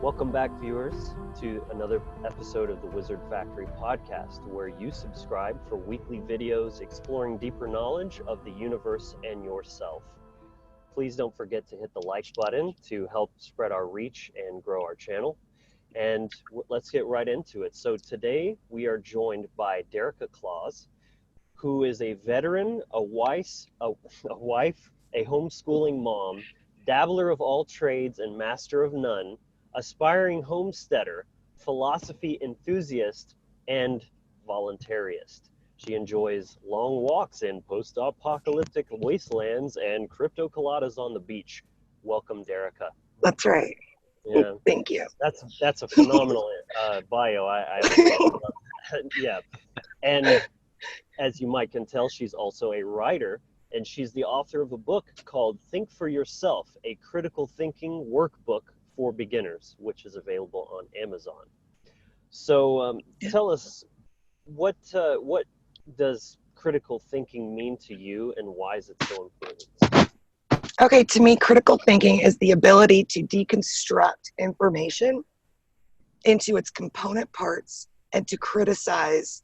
Welcome back, viewers, to another episode of the Wizard Factory podcast, where you subscribe for weekly videos exploring deeper knowledge of the universe and yourself. Please don't forget to hit the like button to help spread our reach and grow our channel. And let's get right into it. So today we are joined by Dyreka Klaus, who is a veteran, a wife, a homeschooling mom, dabbler of all trades and master of none, aspiring homesteader, philosophy enthusiast, and voluntarist. She enjoys long walks in post-apocalyptic wastelands and crypto coladas on the beach. Welcome, Dyreka. That's right. Yeah, thank you. That's a phenomenal bio. I love that. Yeah, and as you might can tell, she's also a writer, and she's the author of a book called "Think for Yourself: A Critical Thinking Workbook for Beginners," which is available on Amazon. So tell us, what does critical thinking mean to you, and why is it so important? Okay, to me, critical thinking is the ability to deconstruct information into its component parts and to criticize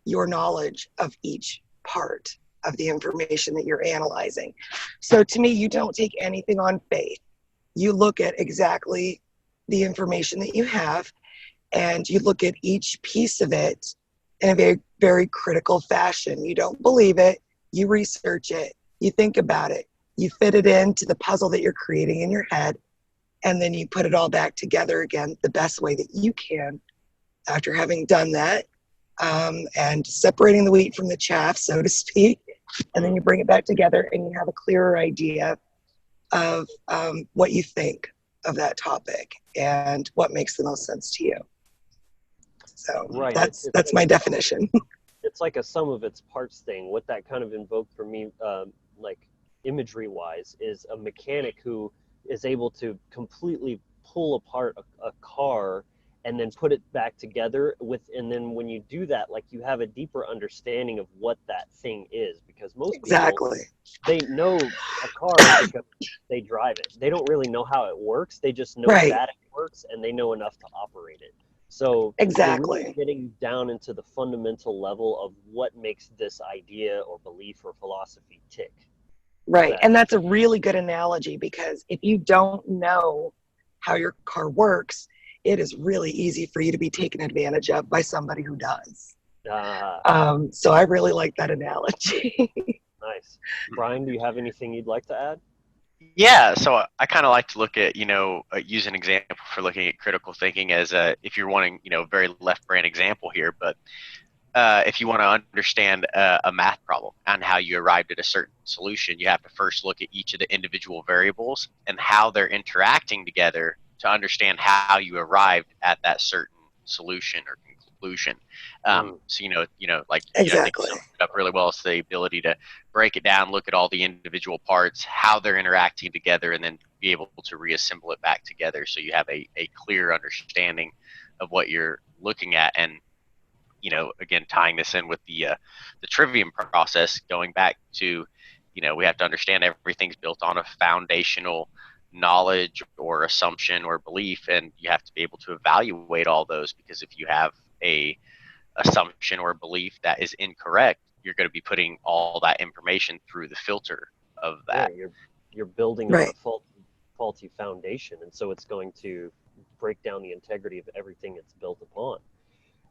your knowledge of each part of the information that you're analyzing. So to me, you don't take anything on faith. You look at exactly the information that you have, and you look at each piece of it in a very, very critical fashion. You don't believe it, you research it, you think about it, you fit it into the puzzle that you're creating in your head, and then you put it all back together again the best way that you can after having done that, and separating the wheat from the chaff, so to speak, and then you bring it back together and you have a clearer idea of what you think of that topic and what makes the most sense to you. So right. That's my definition. It's like a sum of its parts thing. What that kind of invoked for me, like imagery wise, is a mechanic who is able to completely pull apart a car and then put it back together and then when you do that, like, you have a deeper understanding of what that thing is, because most people, they know a car because they drive it. They don't really know how it works. They just know that it works, and they know enough to operate it. So you're really getting down into the fundamental level of what makes this idea or belief or philosophy tick. Right, and that's a really good analogy, because if you don't know how your car works, it is really easy for you to be taken advantage of by somebody who does. So I really like that analogy. Nice. Brian, do you have anything you'd like to add? Yeah, so I kind of like to look at, use an example for looking at critical thinking as if you're wanting, very left brain example here, but if you want to understand a math problem and how you arrived at a certain solution, you have to first look at each of the individual variables and how they're interacting together to understand how you arrived at that certain solution or conclusion. So like I think you summed it up really well. It's the ability to break it down, look at all the individual parts, how they're interacting together, and then be able to reassemble it back together so you have a clear understanding of what you're looking at. And again, tying this in with the trivium process, going back to, we have to understand everything's built on a foundational knowledge or assumption or belief, and you have to be able to evaluate all those, because if you have a assumption or belief that is incorrect, you're going to be putting all that information through the filter of that. Yeah, you're building on a faulty foundation, and so it's going to break down the integrity of everything it's built upon.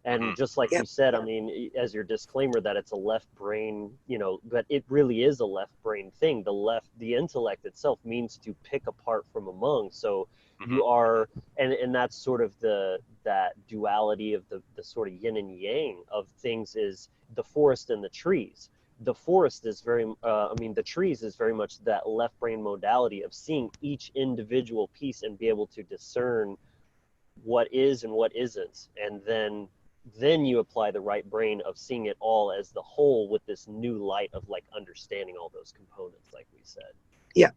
And just like you said, I mean, as your disclaimer that it's a left brain, but it really is a left brain thing. The intellect itself means to pick apart from among. So you are, and that's sort of that duality of the sort of yin and yang of things, is the forest and the trees. The forest is the trees is very much that left brain modality of seeing each individual piece and be able to discern what is and what isn't. And then you apply the right brain of seeing it all as the whole with this new light of like understanding all those components, like we said. Yeah.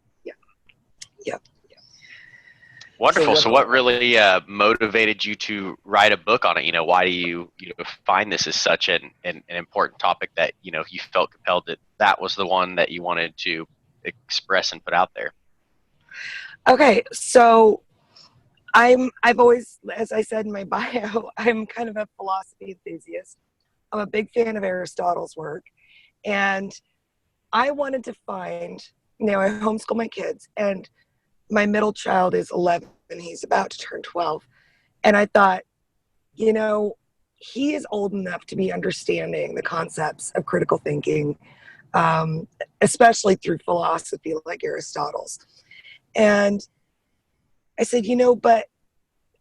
Wonderful. So what really motivated you to write a book on it? Why do you find this as such an important topic that, you felt compelled that was the one that you wanted to express and put out there? Okay. So I've always, as I said in my bio, I'm kind of a philosophy enthusiast. I'm a big fan of Aristotle's work. And I wanted to find, I homeschool my kids, and my middle child is 11 and he's about to turn 12. And I thought, he is old enough to be understanding the concepts of critical thinking, especially through philosophy like Aristotle's. And I said, but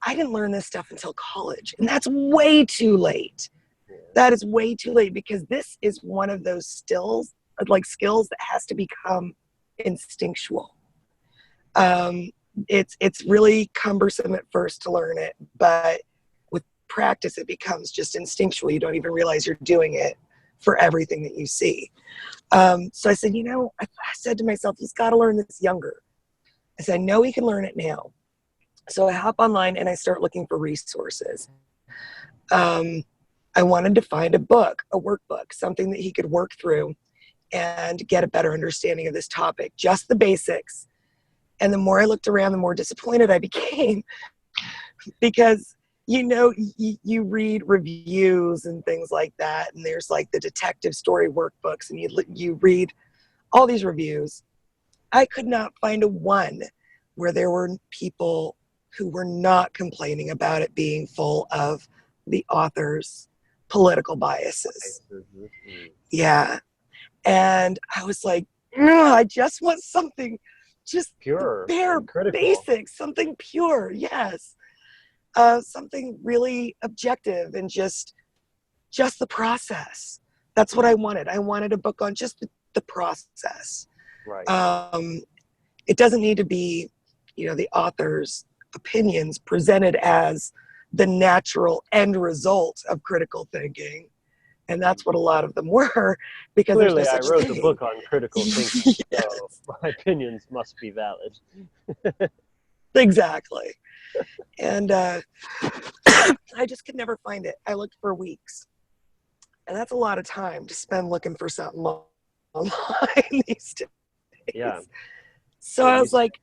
I didn't learn this stuff until college, and that's way too late. That is way too late, because this is one of those skills that has to become instinctual. It's really cumbersome at first to learn it, but with practice, it becomes just instinctual. You don't even realize you're doing it for everything that you see. So I said, I said to myself, he's got to learn this younger. I said, I know he can learn it now. So I hop online and I start looking for resources. I wanted to find a book, a workbook, something that he could work through and get a better understanding of this topic, just the basics. And the more I looked around, the more disappointed I became, because, you read reviews and things like that, and there's like the detective story workbooks, and you read all these reviews. I could not find a one where there were people who were not complaining about it being full of the author's political biases. Yeah. And I was like, I just want something just pure, bare basics, something pure. Yes. Something really objective and just the process. That's what I wanted. I wanted a book on just the process. Right. It doesn't need to be, the author's opinions presented as the natural end result of critical thinking. And that's what a lot of them were, because clearly there's no I such wrote thing. the book on critical thinking, Yes. So my opinions must be valid. Exactly. And I just could never find it. I looked for weeks. And that's a lot of time to spend looking for something online these days. Yeah. So I was like,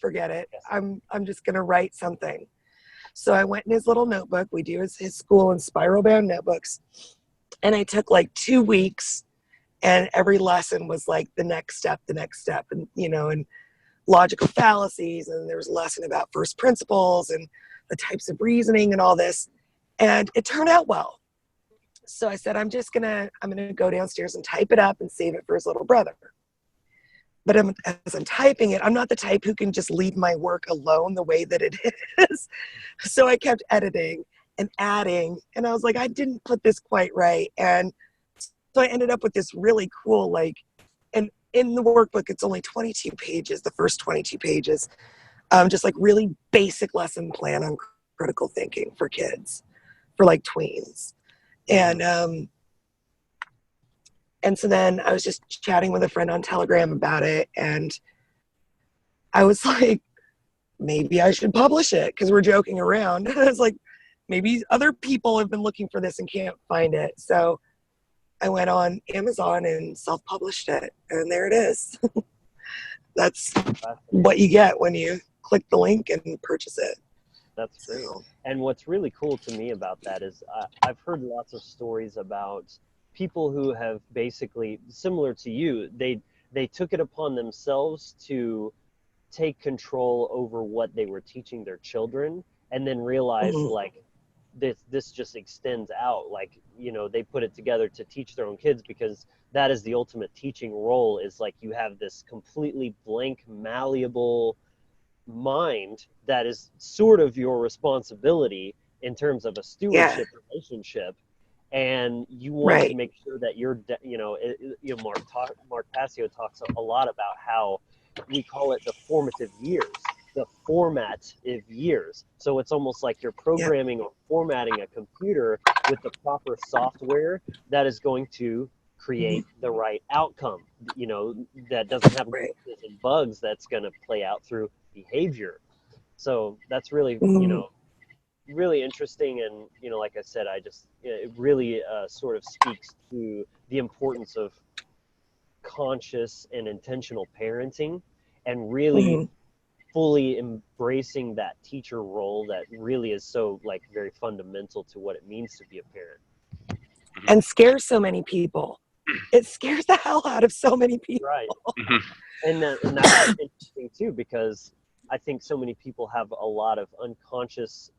forget it. I'm just going to write something. So I went in his little notebook. We do his school in spiral bound notebooks. And I took like 2 weeks, and every lesson was like the next step. And, and logical fallacies. And there was a lesson about first principles and the types of reasoning and all this. And it turned out well. So I said, I'm going to go downstairs and type it up and save it for his little brother. But as I'm typing it, I'm not the type who can just leave my work alone the way that it is. So I kept editing and adding, and I was like, I didn't put this quite right. And so I ended up with this really cool, and in the workbook, it's only 22 pages, the first 22 pages, just like really basic lesson plan on critical thinking for kids, for like tweens. And so then I was just chatting with a friend on Telegram about it, and I was like, maybe I should publish it, because we're joking around. I was like, maybe other people have been looking for this and can't find it. So I went on Amazon and self-published it, and there it is. That's what you get when you click the link and purchase it. That's great. And what's really cool to me about that is I've heard lots of stories about people who have basically, similar to you, they took it upon themselves to take control over what they were teaching their children, and then realized like this just extends out. Like, they put it together to teach their own kids, because that is the ultimate teaching role, is like you have this completely blank, malleable mind that is sort of your responsibility in terms of a stewardship relationship. And you want to make sure that you're, Mark Passio talks a lot about how we call it the formative years, the formative years. So it's almost like you're programming or formatting a computer with the proper software that is going to create the right outcome, that doesn't have glitches and bugs, that's going to play out through behavior. So that's really, really interesting. And, like I said, it really sort of speaks to the importance of conscious and intentional parenting, and really fully embracing that teacher role that really is so like very fundamental to what it means to be a parent. And scares so many people. It scares the hell out of so many people. Right. And that's interesting too, because I think so many people have a lot of unconscious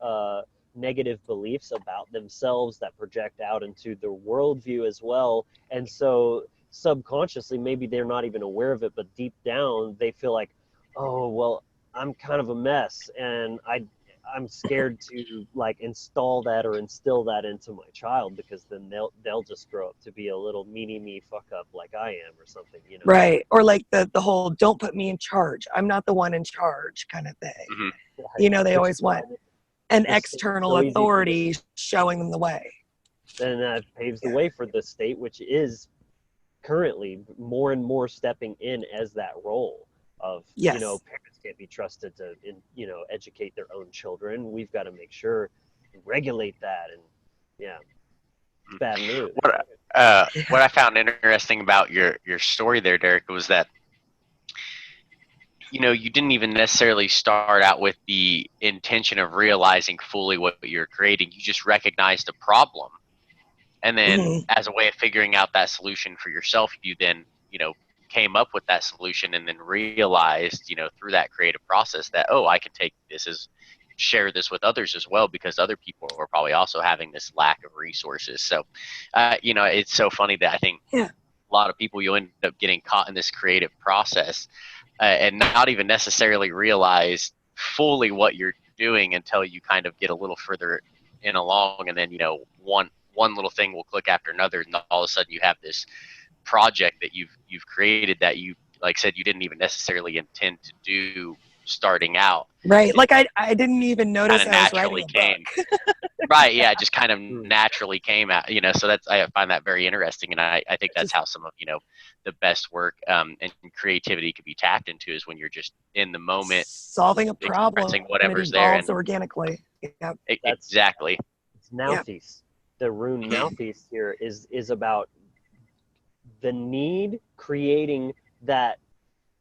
negative beliefs about themselves that project out into their worldview as well. And so subconsciously, maybe they're not even aware of it, but deep down they feel like, oh, well, I'm kind of a mess, and I'm scared to like install that or instill that into my child, because then they'll just grow up to be a little me fuck up like I am or something, you know. Right. Or like the whole don't put me in charge, I'm not the one in charge kind of thing. Right. You know, they always want an external authority showing them the way. And that paves the way for the state, which is currently more and more stepping in as that role of, you know, parents can't be trusted to, you know, educate their own children. We've got to make sure we regulate that. And it's bad news. What I found interesting about your story there, Dyreka, was that, you know, you didn't even necessarily start out with the intention of realizing fully what you're creating. You just recognized a problem. And then as a way of figuring out that solution for yourself, you then, you know, came up with that solution and then realized, you know, through that creative process that, oh, I can take this as, share this with others as well, because other people are probably also having this lack of resources. So, you know, it's so funny that I think a lot of people, you end up getting caught in this creative process and not even necessarily realize fully what you're doing until you kind of get a little further in along, and then, you know, one little thing will click after another, and all of a sudden you have this project that you've created that you, like said, you didn't even necessarily intend to do starting out. Right. Like I didn't even notice I was naturally came. Right. Yeah. It just kind of naturally came out, you know, so I find that very interesting. And I think that's how some of, you know, the best work and creativity can be tapped into, is when you're just in the moment, solving a problem, whatever's and it evolves there. organically. Exactly. It's Nauthies. The rune Nauthies here is about the need, creating that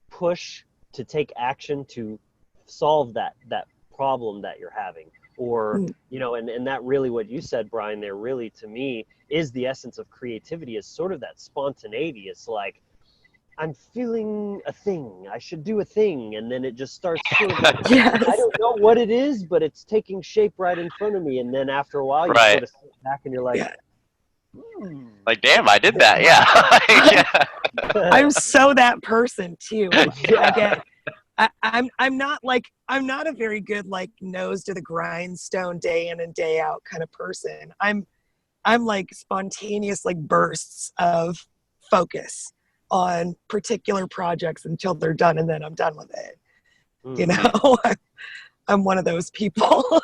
push to take action to solve that problem that you're having, or you know, and that really, what you said, Brian, there really, to me, is the essence of creativity, is sort of that spontaneity. It's like, I'm feeling a thing, I should do a thing, and then it just starts sort of like, I don't know what it is, but it's taking shape right in front of me, and then after a while you sort of sit back and you're like, like, damn, I did that. Yeah. I'm so that person too. Again, I'm not a very good, like, nose to the grindstone day in and day out kind of person. I'm like spontaneous, like, bursts of focus on particular projects until they're done, and then I'm done with it. You know, I'm one of those people.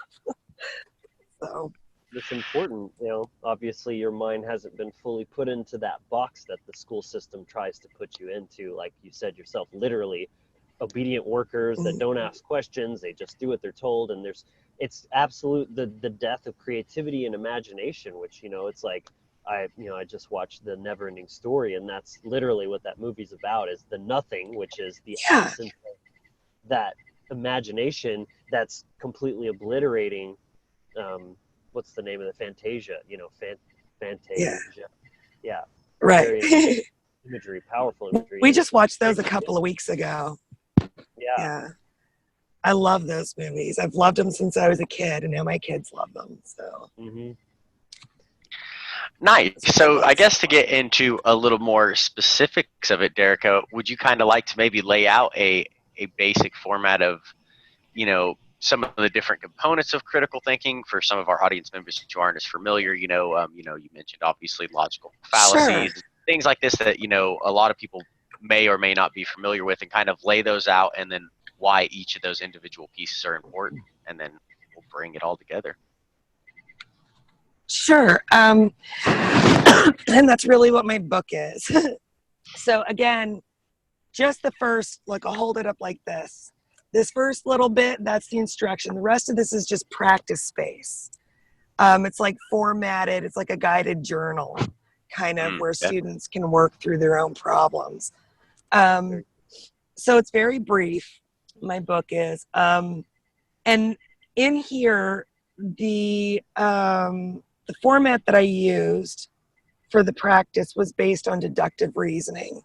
So it's important, you know, obviously your mind hasn't been fully put into that box that the school system tries to put you into, like you said yourself, literally obedient workers that don't ask questions, they just do what they're told. And it's absolute the death of creativity and imagination, which, you know, it's like, I just watched The Never Ending Story, and that's literally what that movie's about, is the nothing, which is the absence of that imagination that's completely obliterating what's the name of the Fantasia, you know, Fantasia. Yeah. Right. Imagery, powerful imagery. We just watched those a couple of weeks ago. Yeah. I love those movies. I've loved them since I was a kid, and now my kids love them. So. Nice. So I guess to get into a little more specifics of it, Dyreka, would you kind of like to maybe lay out a basic format of, you know, some of the different components of critical thinking for some of our audience members who aren't as familiar? You know, you mentioned obviously logical fallacies, things like this that, you know, a lot of people may or may not be familiar with, and kind of lay those out, and then why each of those individual pieces are important, and then we'll bring it all together. Sure. And that's really what my book is. So again, just the first, like, I'll hold it up like this. This first little bit, that's the instruction. The rest of this is just practice space. It's like formatted, it's like a guided journal, kind of, where students can work through their own problems. So it's very brief. my book is. And in here, the format that I used for the practice was based on deductive reasoning.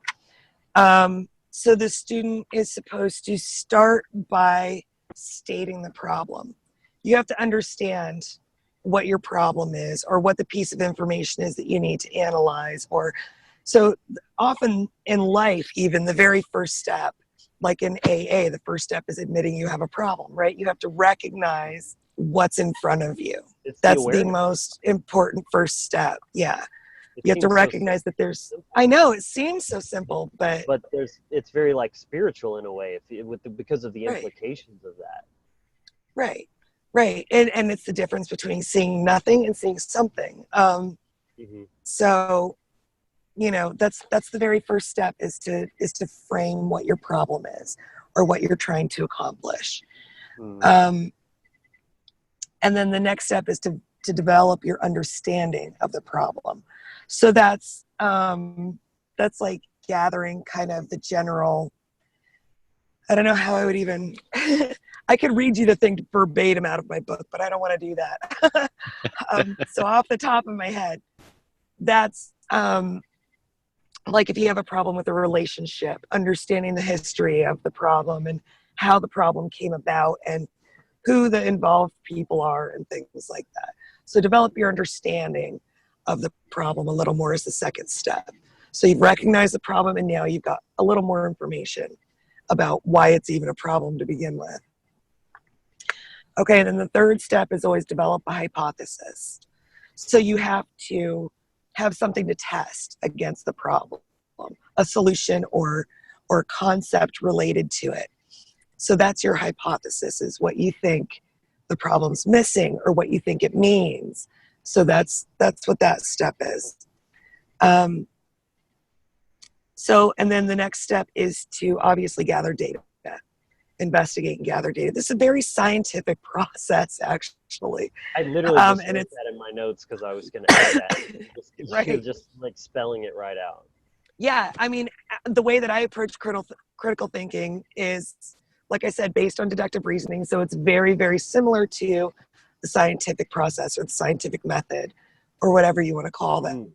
So the student is supposed to start by stating the problem. You have to understand what your problem is, or what the piece of information is that you need to analyze. Or so often in life, even the very first step, like in AA, the first step is admitting you have a problem, right? You have to recognize what's in front of you. That's the most important first step. Yeah. You have to recognize that there's, I know it seems so simple, but it's very like spiritual in a way, because of the implications of that. Right. And it's the difference between seeing nothing and seeing something. So, that's the very first step, is to frame what your problem is, or what you're trying to accomplish. And then the next step is to develop your understanding of the problem. So that's like gathering kind of the general, I don't know how I would even, I could read you the thing verbatim out of my book, but I don't want to do that. So off the top of my head, that's like if you have a problem with a relationship, understanding the history of the problem and how the problem came about and who the involved people are and things like that. So develop your understanding of the problem a little more as the second step. So you've recognized the problem, and now you've got a little more information about why it's even a problem to begin with. Okay, and then the third step is always develop a hypothesis. So you have to have something to test against the problem, a solution or concept related to it. So that's your hypothesis, is what you think the problem's missing or what you think it means. So that's what that step is. And then the next step is to obviously gather data, investigate and gather data. This is a very scientific process, actually. I literally just wrote that in my notes because I was going to add that. You're just like spelling it right out. Yeah, I mean, the way that I approach critical thinking is, like I said, based on deductive reasoning. So it's very, very similar to the scientific process or the scientific method, or whatever you want to call that.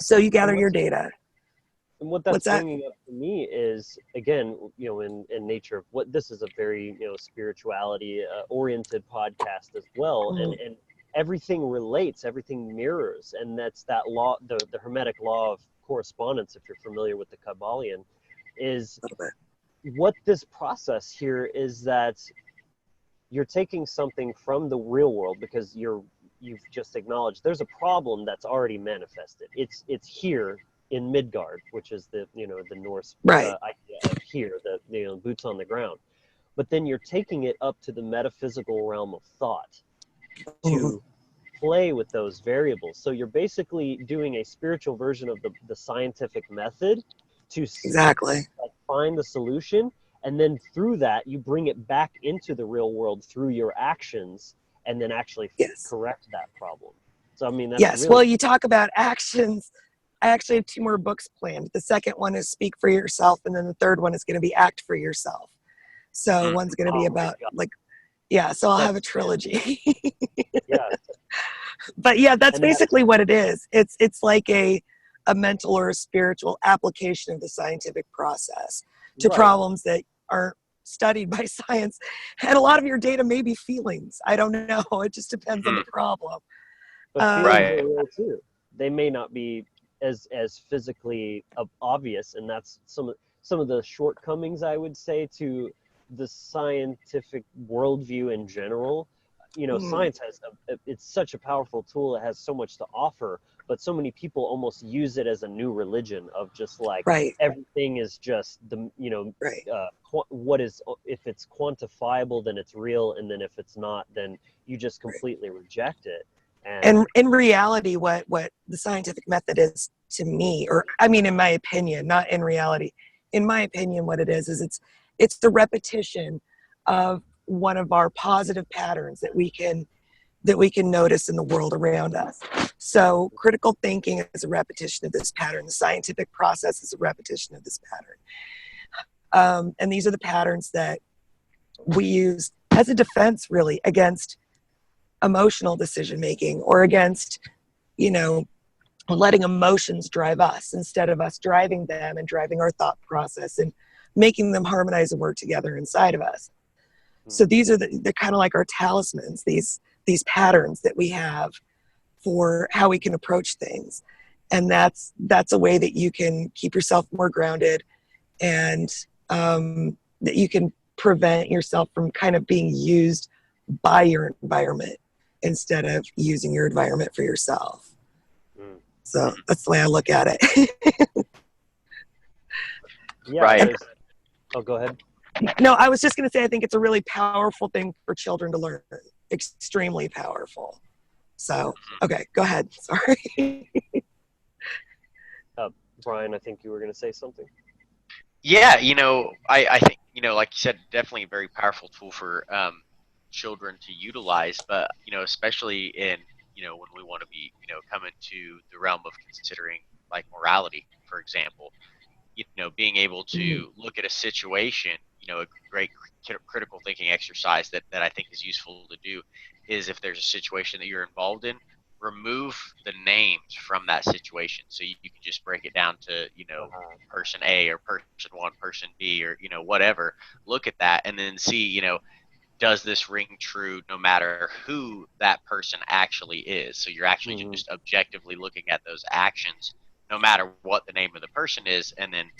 So you gather your data. And what that's bringing up for me is, again, in nature of what this is, a very, spirituality oriented podcast as well. And everything relates, everything mirrors. And that's that law, the Hermetic law of correspondence, if you're familiar with the Cabal Yin, is what this process here is, that you're taking something from the real world, because you've just acknowledged there's a problem that's already manifested. It's here in Midgard, which is the Norse idea of here, the boots on the ground. But then you're taking it up to the metaphysical realm of thought to play with those variables. So you're basically doing a spiritual version of the scientific method to find the solution. And then through that, you bring it back into the real world through your actions, and then actually correct that problem. So, I mean, that's well, you talk about actions. I actually have 2 more books planned. The second one is Speak for Yourself, and then the third one is going to be Act for Yourself. So one's going to be about so I'll have a trilogy. But yeah, that's basically what it is. It's like a mental or a spiritual application of the scientific process to problems that aren't studied by science. And a lot of your data may be feelings. I don't know. It just depends on the problem. But feelings are real too. They may not be as physically obvious, and that's some of the shortcomings, I would say, to the scientific worldview in general. Science has it's such a powerful tool. It has so much to offer, but so many people almost use it as a new religion of just like everything is just what is, if it's quantifiable, then it's real, and then if it's not, then you just completely reject it. And in reality, what the scientific method is to me, or I mean, in my opinion, not in reality, in my opinion, what it is it's the repetition of one of our positive patterns that we can notice in the world around us. So critical thinking is a repetition of this pattern. The scientific process is a repetition of this And these are the patterns that we use as a defense, really, against emotional decision making, or against, letting emotions drive us instead of us driving them and driving our thought process and making them harmonize and work together inside of us. So these are they're kind of like our talismans, these patterns that we have for how we can approach things. And that's a way that you can keep yourself more grounded, and that you can prevent yourself from kind of being used by your environment instead of using your environment for yourself. So that's the way I look at it. Yeah. Right. Oh, go ahead. No, I was just going to say, I think it's a really powerful thing for children to learn. Extremely powerful. So, okay, go ahead. Sorry. Brian, I think you were going to say something. Yeah, I think, like you said, definitely a very powerful tool for children to utilize, but, especially in, when we want to be, come into the realm of considering like morality, for example, being able to look at a situation, a great critical thinking exercise that I think is useful to do is, if there's a situation that you're involved in, remove the names from that situation. So you can just break it down to, person A or person 1, person B, or, whatever. Look at that and then see, does this ring true no matter who that person actually is? So you're actually just objectively looking at those actions, no matter what the name of the person is, and then,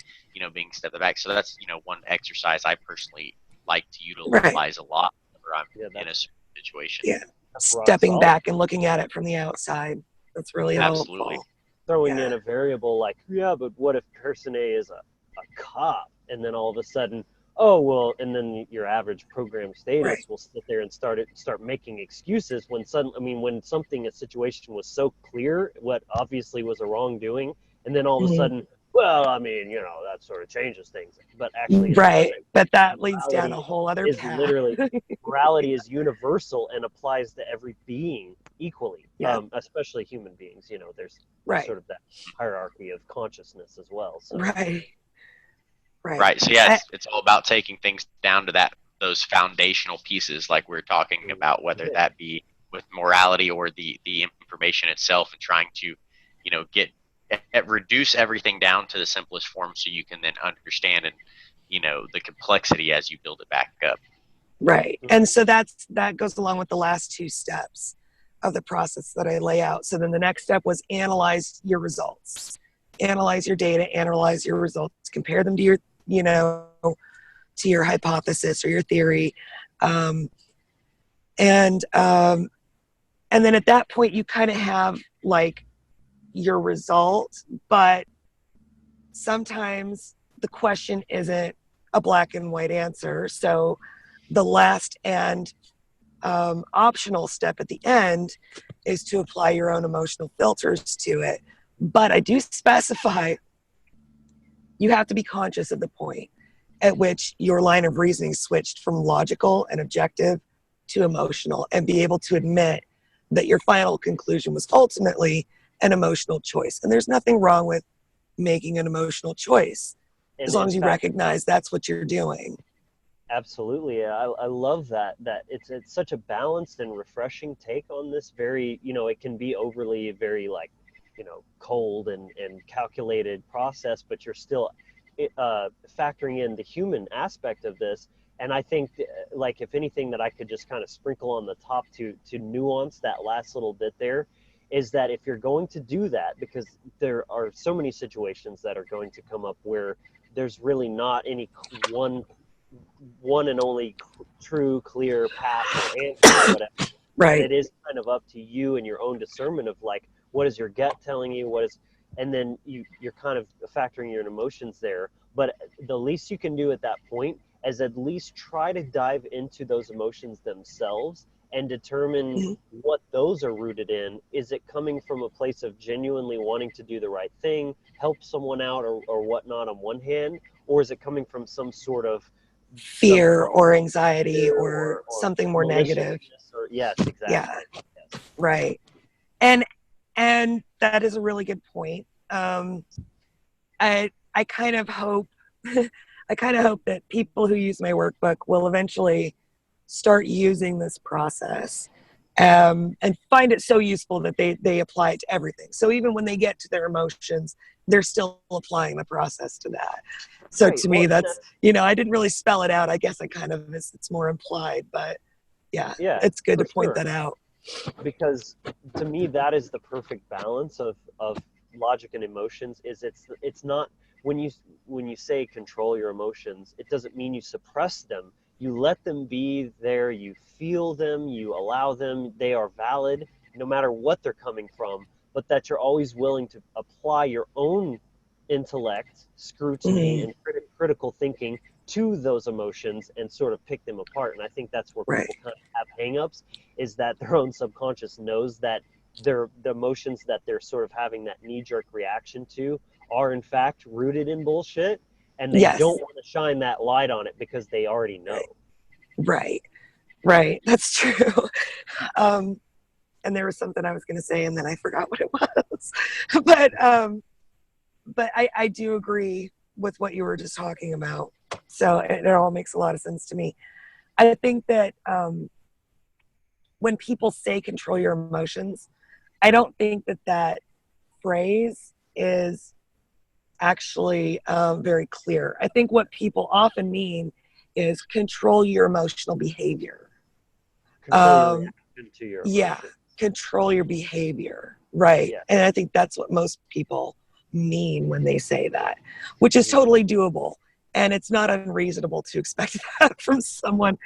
being stepped back. So that's, one exercise I personally like to utilize a lot whenever I'm in a situation. Yeah. Stepping back and looking at it from the outside. That's really absolutely helpful. Throwing in a variable like, but what if person A is a cop? And then all of a sudden, and then your average program status will sit there and start making excuses when a situation was so clear what obviously was a wrongdoing, and then all of a sudden, that sort of changes things. But actually, but that leads down a whole other path. Literally, morality is universal and applies to every being equally, especially human beings. There's sort of that hierarchy of consciousness as well. So. Right. So yeah, it's all about taking things down to those foundational pieces, like we're talking about, whether that be with morality or the information itself, and trying to, reduce everything down to the simplest form, so you can then understand and, the complexity as you build it back up. Right. And so that goes along with the last 2 steps of the process that I lay out. So then the next step was analyze your results. Analyze your data, analyze your results, compare them to your to your hypothesis or your theory. And then at that point, you kind of have like your result, but sometimes the question isn't a black and white answer. So the last and optional step at the end is to apply your own emotional filters to it. But I do specify you have to be conscious of the point at which your line of reasoning switched from logical and objective to emotional, and be able to admit that your final conclusion was ultimately an emotional choice. And there's nothing wrong with making an emotional choice, as long as you recognize that's what you're doing. Absolutely. I love that it's such a balanced and refreshing take on this very, it can be overly very like, cold and calculated process, but you're still factoring in the human aspect of this. And I think, like, if anything that I could just kind of sprinkle on the top to nuance that last little bit there, is that if you're going to do that, because there are so many situations that are going to come up where there's really not any one and only true, clear path or answer, whatever. Right. And it is kind of up to you and your own discernment of like, what is your gut telling you? And then you're kind of factoring your emotions there. But the least you can do at that point is at least try to dive into those emotions themselves and determine what those are rooted in. Is it coming from a place of genuinely wanting to do the right thing, help someone out or whatnot on one hand, or is it coming from some sort of fear or anxiety or something more negative? Yes, exactly. Yeah, yes. Right. And that is a really good point. I kind of hope I kind of hope that people who use my workbook will eventually start using this process and find it so useful that they apply it to everything. So even when they get to their emotions, they're still applying the process to that. So Right. to me, that's, I didn't really spell it out. I guess I kind of, it's more implied, but yeah, it's good to point that out. Because to me, that is the perfect balance of logic and emotions. Is it's not, when you say control your emotions, it doesn't mean you suppress them. You let them be there, you feel them, you allow them, they are valid no matter what they're coming from, but that you're always willing to apply your own intellect, scrutiny, and critical thinking to those emotions and sort of pick them apart. And I think that's where people kind of have hangups, is that their own subconscious knows that the emotions that they're sort of having that knee-jerk reaction to are in fact rooted in bullshit, and they don't want to shine that light on it because they already know. Right. That's true. And there was something I was going to say, and then I forgot what it was. But I do agree with what you were just talking about. So it all makes a lot of sense to me. I think that when people say control your emotions, I don't think that phrase is actually very clear. I think what people often mean is control your emotional behavior. Control your reaction to your emotions. Control your behavior. Right. Yeah. And I think that's what most people mean when they say that, which is totally doable. And it's not unreasonable to expect that from someone.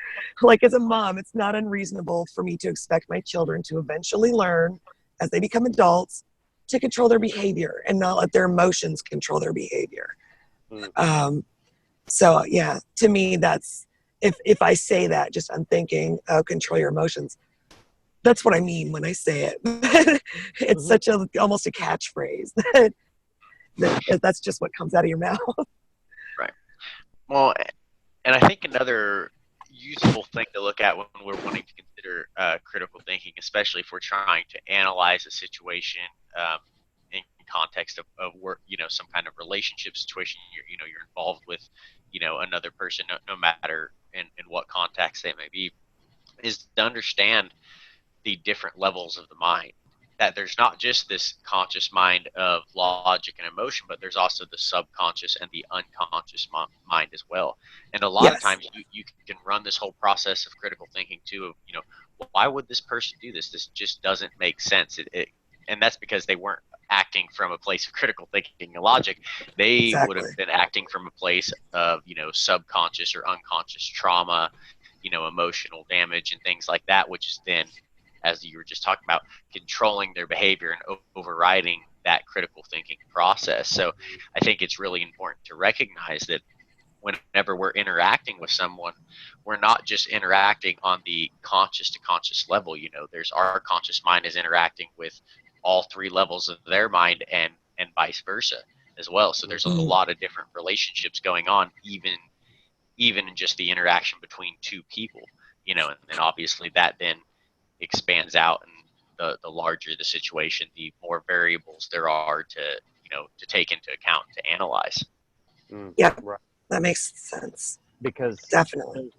Like, as a mom, it's not unreasonable for me to expect my children to eventually learn, as they become adults, to control their behavior and not let their emotions control their behavior. So yeah, to me, that's, if I say that, just I'm thinking, oh, control your emotions. That's what I mean when I say it. It's such almost a catchphrase that's just what comes out of your mouth. Right. Well, and I think another useful thing to look at when we're wanting to consider critical thinking, especially if we're trying to analyze a situation in context of work, some kind of relationship situation you're involved with, another person, no matter in what context they may be, is to understand the different levels of the mind. That there's not just this conscious mind of logic and emotion, but there's also the subconscious and the unconscious mind as well. And a lot of times you can run this whole process of critical thinking too, of, why would this person do this? This just doesn't make sense. And that's because they weren't acting from a place of critical thinking and logic. They would have been acting from a place of, subconscious or unconscious trauma, emotional damage and things like that, which is then, as you were just talking about, controlling their behavior and overriding that critical thinking process. So I think it's really important to recognize that whenever we're interacting with someone, we're not just interacting on the conscious to conscious level. There's our conscious mind is interacting with all three levels of their mind and vice versa as well. So there's a lot of different relationships going on, even in just the interaction between two people, and then obviously that then expands out, and the larger the situation, the more variables there are to take into account, to analyze. Yeah, that makes sense. Because definitely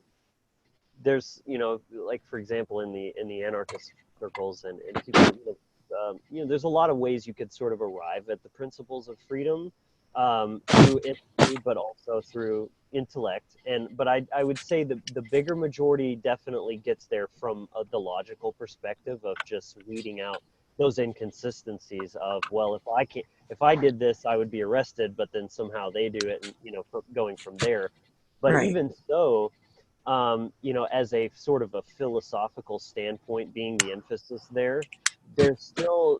there's like, for example, in the anarchist circles and people, there's a lot of ways you could sort of arrive at the principles of freedom through empathy, but also through intellect. But I would say the bigger majority definitely gets there from the logical perspective of just weeding out those inconsistencies of, well, if I did this, I would be arrested, but then somehow they do it, and going from there. But even so, as a sort of a philosophical standpoint, being the emphasis there's still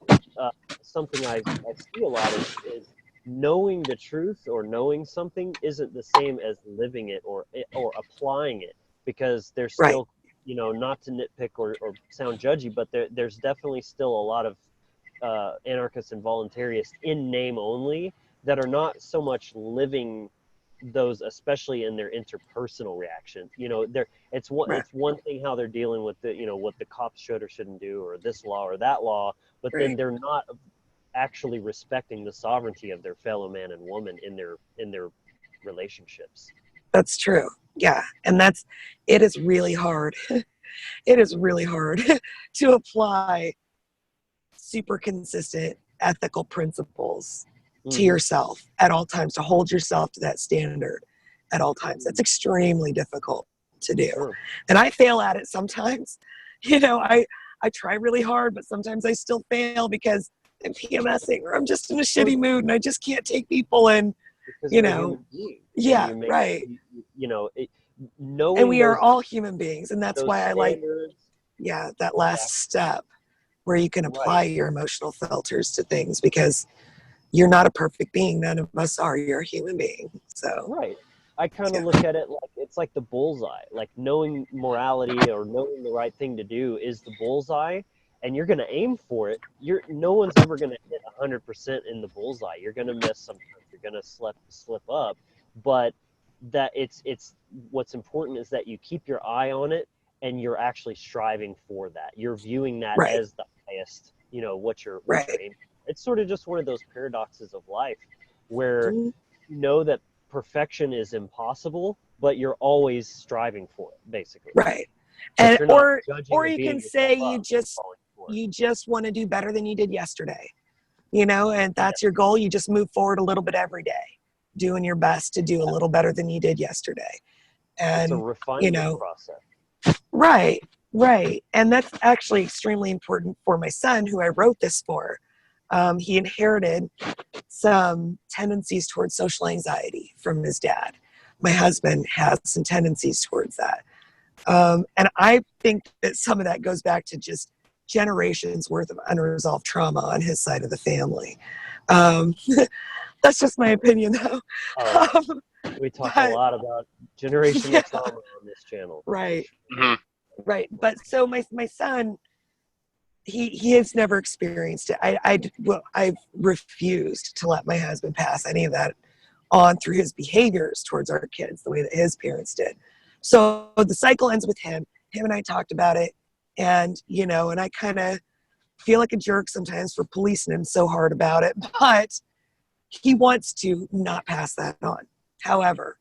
something I see a lot is knowing the truth or knowing something isn't the same as living it or applying it, because there's still, not to nitpick or sound judgy, but there's definitely still a lot of anarchists and voluntarists in name only that are not so much living those, especially in their interpersonal reaction. It's one thing how they're dealing with the what the cops should or shouldn't do, or this law or that law, but then they're not actually respecting the sovereignty of their fellow man and woman in their relationships. That's true. Yeah. And it is really hard. It is really hard to apply super consistent ethical principles to yourself at all times, to hold yourself to that standard at all times. That's extremely difficult to do. Sure. And I fail at it sometimes. I try really hard, but sometimes I still fail because I'm PMSing or I'm just in a shitty mood and I just can't take people and, Because you're a human being. Yeah, right. Knowing and we are those- all human beings. And that's those why I like, standards, that last step where you can apply your emotional filters to things, because you're not a perfect being. None of us are. You're a human being. So right. I kind of look at it like it's like the bullseye. Like knowing morality or knowing the right thing to do is the bullseye, and you're going to aim for it. No one's ever going to hit 100% in the bullseye. You're going to miss sometimes. You're going to slip up, but that it's what's important is that you keep your eye on it and you're actually striving for that. You're viewing that as the highest, what you're aiming. It's sort of just one of those paradoxes of life where you know that perfection is impossible, but you're always striving for it, basically. Right. And or you can say you just want to do better than you did yesterday, and that's your goal. You just move forward a little bit every day, doing your best to do a little better than you did yesterday. And it's a refinement process. Right. And that's actually extremely important for my son, who I wrote this for. He inherited some tendencies towards social anxiety from his dad. My husband has some tendencies towards that. And I think that some of that goes back to just generations worth of unresolved trauma on his side of the family. That's just my opinion, though. We talk a lot about generational trauma on this channel. Right. Right. But so my son, he has never experienced it. I've refused to let my husband pass any of that on through his behaviors towards our kids, the way that his parents did. So the cycle ends with him. Him and I talked about it, and and I kind of feel like a jerk sometimes for policing him so hard about it, but he wants to not pass that on. However,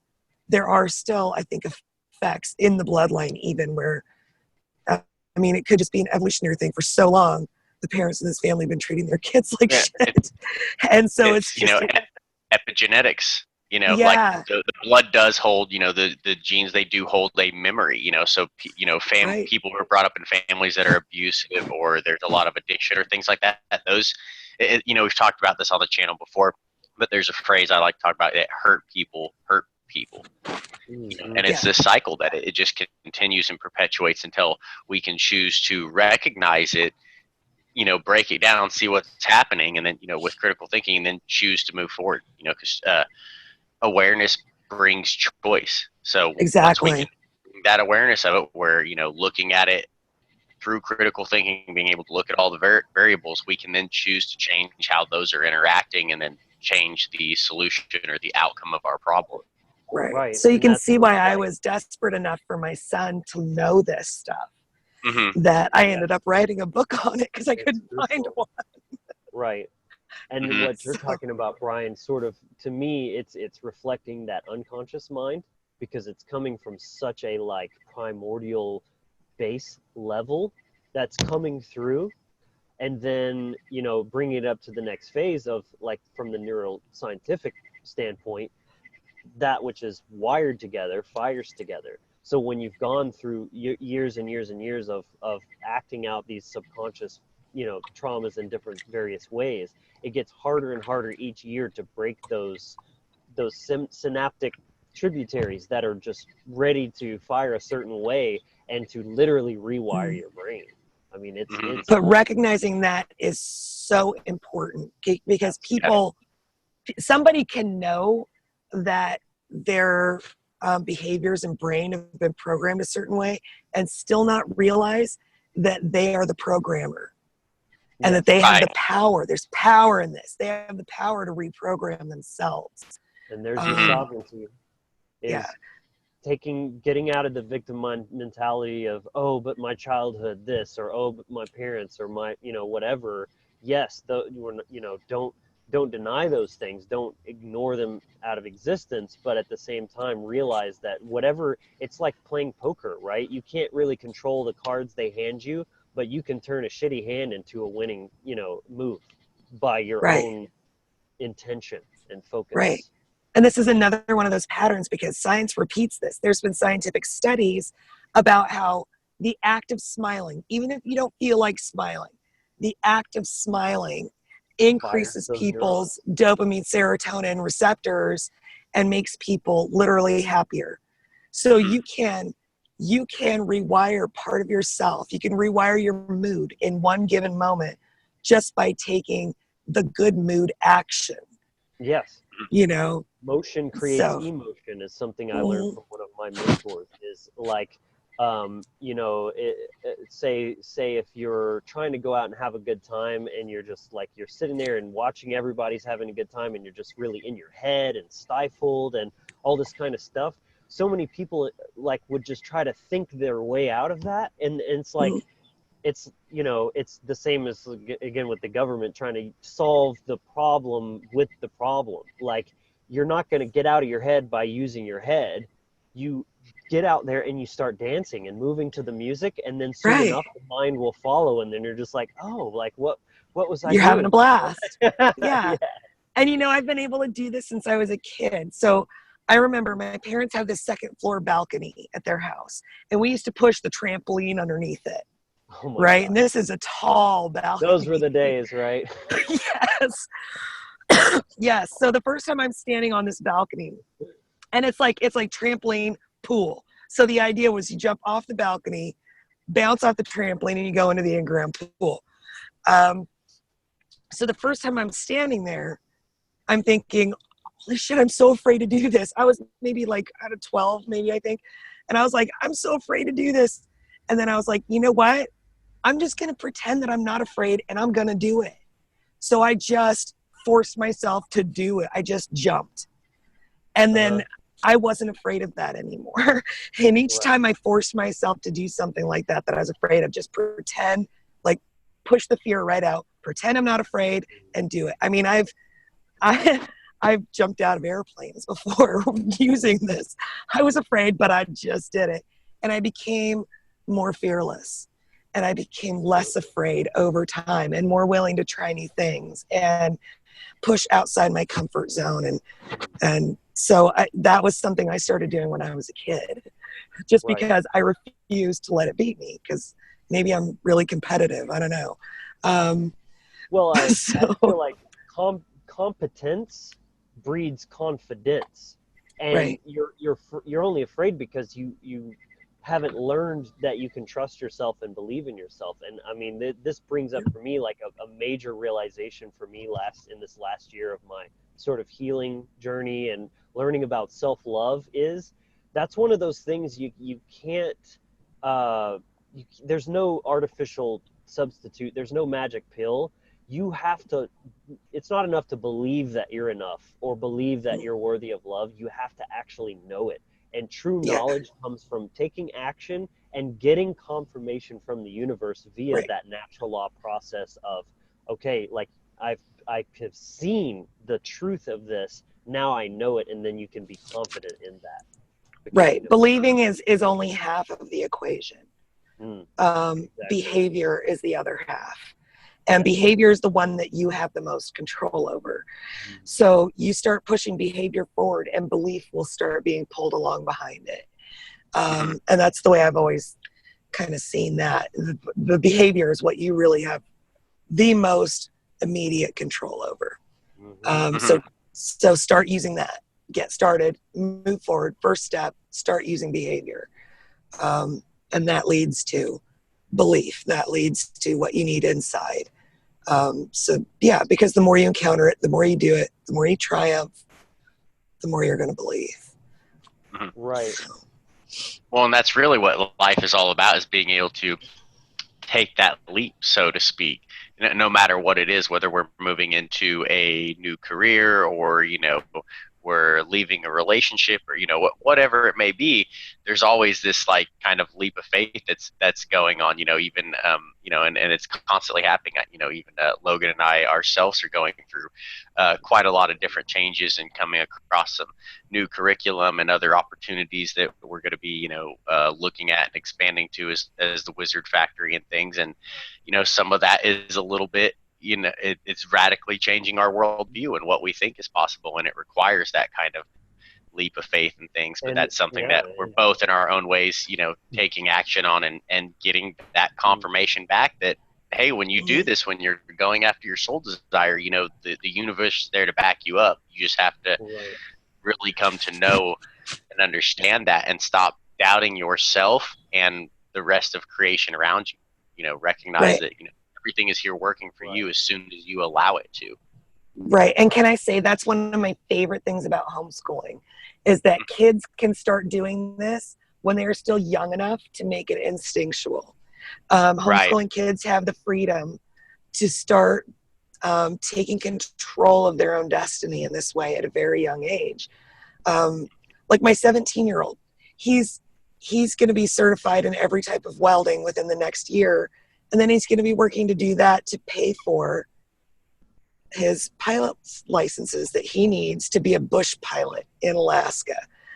there are still, I think, effects in the bloodline, even where it could just be an evolutionary thing. For so long, the parents in this family have been treating their kids like shit. And so it's just, epigenetics, like the blood does hold, the genes, they do hold a memory, so, people who are brought up in families that are abusive, or there's a lot of addiction or things like that, those, we've talked about this on the channel before, but there's a phrase I like to talk about, that hurt people. And it's this cycle that it just continues and perpetuates until we can choose to recognize it, break it down, see what's happening, and then, with critical thinking, and then choose to move forward, because awareness brings choice. So exactly, once we get that awareness of it, where, looking at it through critical thinking, being able to look at all the variables, we can then choose to change how those are interacting and then change the solution or the outcome of our problem. Right. So you can see why I was desperate enough for my son to know this stuff, that I ended up writing a book on it because I couldn't find one. Right. And what you're talking about, Brian, sort of, to me, it's reflecting that unconscious mind, because it's coming from such a primordial base level that's coming through, and then bringing it up to the next phase of, from the neuroscientific standpoint, that which is wired together fires together. So when you've gone through years and years and years of acting out these subconscious traumas in different various ways, it gets harder and harder each year to break those synaptic tributaries that are just ready to fire a certain way and to literally rewire your brain. It's but recognizing that is so important, because somebody can know that their behaviors and brain have been programmed a certain way and still not realize that they are the programmer, and that they have the power. There's power in this. They have the power to reprogram themselves. And there's your sovereignty. Getting out of the victim mentality of, oh, but my childhood this, or oh, but my parents, or my, whatever. Yes, don't don't deny those things, don't ignore them out of existence, but at the same time realize that whatever, it's like playing poker, right? You can't really control the cards they hand you, but you can turn a shitty hand into a winning, move by your own intention and focus. Right. And this is another one of those patterns, because science repeats this. There's been scientific studies about how the act of smiling, even if you don't feel like smiling, the act of smiling increases people's dopamine, serotonin receptors and makes people literally happier. So you can rewire part of yourself. You can rewire your mood in one given moment just by taking the good mood action. Yes. Motion creates emotion is something I learned from one of my mentors, is like, say if you're trying to go out and have a good time and you're just like, you're sitting there and watching everybody's having a good time and you're just really in your head and stifled and all this kind of stuff. So many people like would just try to think their way out of that. And it's like, it's the same as, again, with the government trying to solve the problem with the problem. Like, you're not going to get out of your head by using your head. You get out there and you start dancing and moving to the music, and then soon enough the mind will follow, and then you're just like, oh, like what was I doing? Having a blast. Yeah. And I've been able to do this since I was a kid. So I remember my parents have this second floor balcony at their house, and we used to push the trampoline underneath it. Oh my right. God. And this is a tall balcony. Those were the days, right? Yes. Yes. So the first time I'm standing on this balcony, and it's like trampoline pool. So the idea was you jump off the balcony, bounce off the trampoline, and you go into the in-ground pool. So the first time I'm standing there, I'm thinking, holy shit, I'm so afraid to do this. I was maybe like out of 12, maybe, I think. And I was like, I'm so afraid to do this. And then I was like, you know what? I'm just going to pretend that I'm not afraid, and I'm going to do it. So I just forced myself to do it. I just jumped. And then I wasn't afraid of that anymore. And each time I forced myself to do something like that I was afraid of, just pretend, like push the fear right out, pretend I'm not afraid, and do it. I mean, I've jumped out of airplanes before using this. I was afraid, but I just did it. And I became more fearless, and I became less afraid over time and more willing to try new things and push outside my comfort zone. And so that was something I started doing when I was a kid, just because I refused to let it beat me, because maybe I'm really competitive. I don't know. Well, I feel like competence breeds confidence, and you're only afraid because you haven't learned that you can trust yourself and believe in yourself. And I mean, this brings up for me like a major realization for me in this last year of my sort of healing journey and learning about self-love. Is that's one of those things you can't there's no artificial substitute, there's no magic pill. You have to, it's not enough to believe that you're enough or believe that you're worthy of love. You have to actually know it. And true knowledge comes from taking action and getting confirmation from the universe via that natural law process of, okay, like I have seen the truth of this, now I know it, and then you can be confident in that. Right. Believing is only half of the equation. Behavior is the other half. And behavior is the one that you have the most control over. So you start pushing behavior forward, and belief will start being pulled along behind it. And that's the way I've always kind of seen that. The behavior is what you really have the most immediate control over. So start using that. Get started, move forward. First step, start using behavior. And that leads to belief. That leads to what you need inside. Because the more you encounter it, the more you do it, the more you triumph, the more you're going to believe. Right. Well, and that's really what life is all about, is being able to take that leap, so to speak, no matter what it is, whether we're moving into a new career or, we're leaving a relationship, or whatever it may be, there's always this like kind of leap of faith that's going on, even and it's constantly happening. Even Logan and I ourselves are going through quite a lot of different changes and coming across some new curriculum and other opportunities that we're going to be looking at and expanding to as the Wizard Factory and things. And some of that is a little bit, it's radically changing our worldview and what we think is possible, and it requires that kind of leap of faith and things. But that's something that we're both in our own ways, taking action on, and getting that confirmation back that, hey, when you do this, when you're going after your soul desire, the universe is there to back you up. You just have to really come to know and understand that, and stop doubting yourself and the rest of creation around you. Recognize that everything is here working for you as soon as you allow it to. Right. And can I say that's one of my favorite things about homeschooling, is that kids can start doing this when they are still young enough to make it instinctual. Homeschooling kids have the freedom to start taking control of their own destiny in this way at a very young age. Like my 17-year-old, he's going to be certified in every type of welding within the next year. And then he's going to be working to do that to pay for his pilot's licenses that he needs to be a bush pilot in Alaska.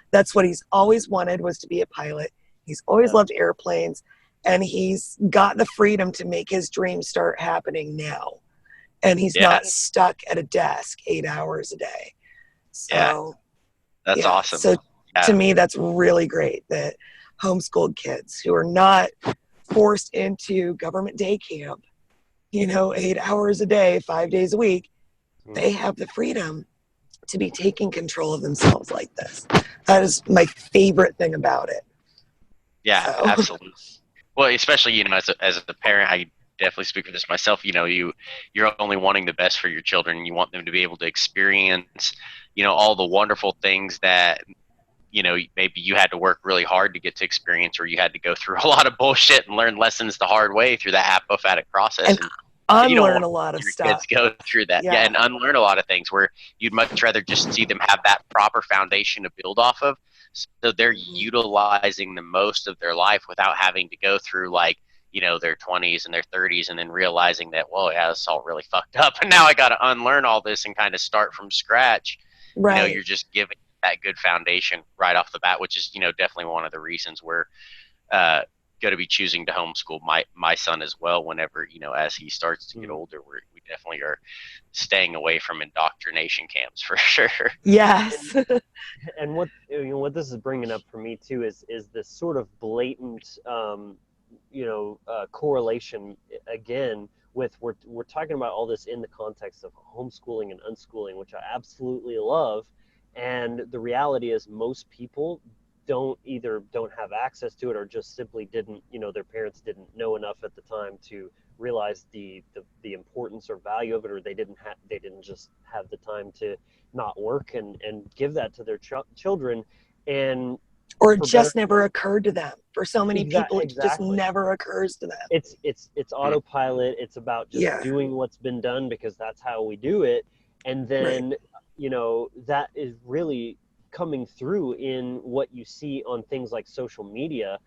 That's what he's always wanted, was to be a pilot. He's always loved airplanes, and he's got the freedom to make his dream start happening now. And he's not stuck at a desk 8 hours a day. So that's awesome. So to me, that's really great that homeschooled kids who are not forced into government day camp, 8 hours a day, 5 days a week, they have the freedom to be taking control of themselves like this. That is my favorite thing about it. Yeah, absolutely. Well, especially, as a parent, I definitely speak for this myself. You're only wanting the best for your children. You want them to be able to experience, all the wonderful things that, maybe you had to work really hard to get to experience, or you had to go through a lot of bullshit and learn lessons the hard way through that apophatic process. And unlearn a lot of stuff. Kids go through that, and unlearn a lot of things where you'd much rather just see them have that proper foundation to build off of, so they're utilizing the most of their life without having to go through their 20s and their 30s, and then realizing that, well, yeah, it's all really fucked up, and now I got to unlearn all this and kind of start from scratch. Right. You're just giving that good foundation right off the bat, which is definitely one of the reasons we're going to be choosing to homeschool my son as well. Whenever as he starts to get older, we definitely are staying away from indoctrination camps for sure. Yes. And what this is bringing up for me too is this sort of blatant correlation again with we're talking about all this in the context of homeschooling and unschooling, which I absolutely love. And the reality is most people don't have access to it, or just simply didn't, their parents didn't know enough at the time to realize the importance or value of it, or they didn't just have the time to not work and give that to their children. And or it just never occurred to them. For so many people, it just never occurs to them. It's autopilot. It's about just doing what's been done because that's how we do it. And then, that is really coming through in what you see on things like social media.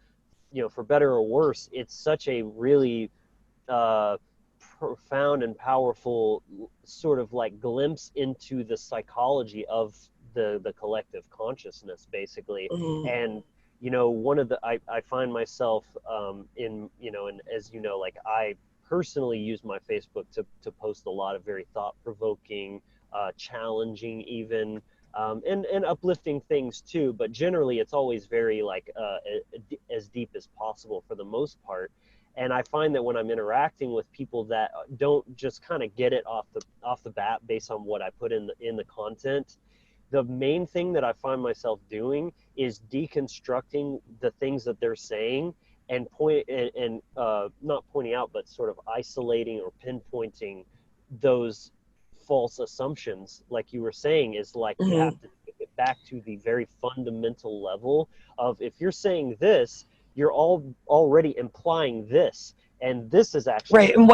For better or worse, it's such a really profound and powerful sort of like glimpse into the psychology of the collective consciousness, basically. And one of the I find myself in and as like I personally use my Facebook to post a lot of very thought-provoking, challenging even, and uplifting things too, but generally it's always very as deep as possible for the most part. And I find that when I'm interacting with people that don't just kind of get it off the bat based on what I put in the content, the main thing that I find myself doing is deconstructing the things that they're saying and not pointing out, but sort of isolating or pinpointing those false assumptions. Like you were saying, is you have to take it back to the very fundamental level of, if you're saying this, you're already implying this, and this is actually right. And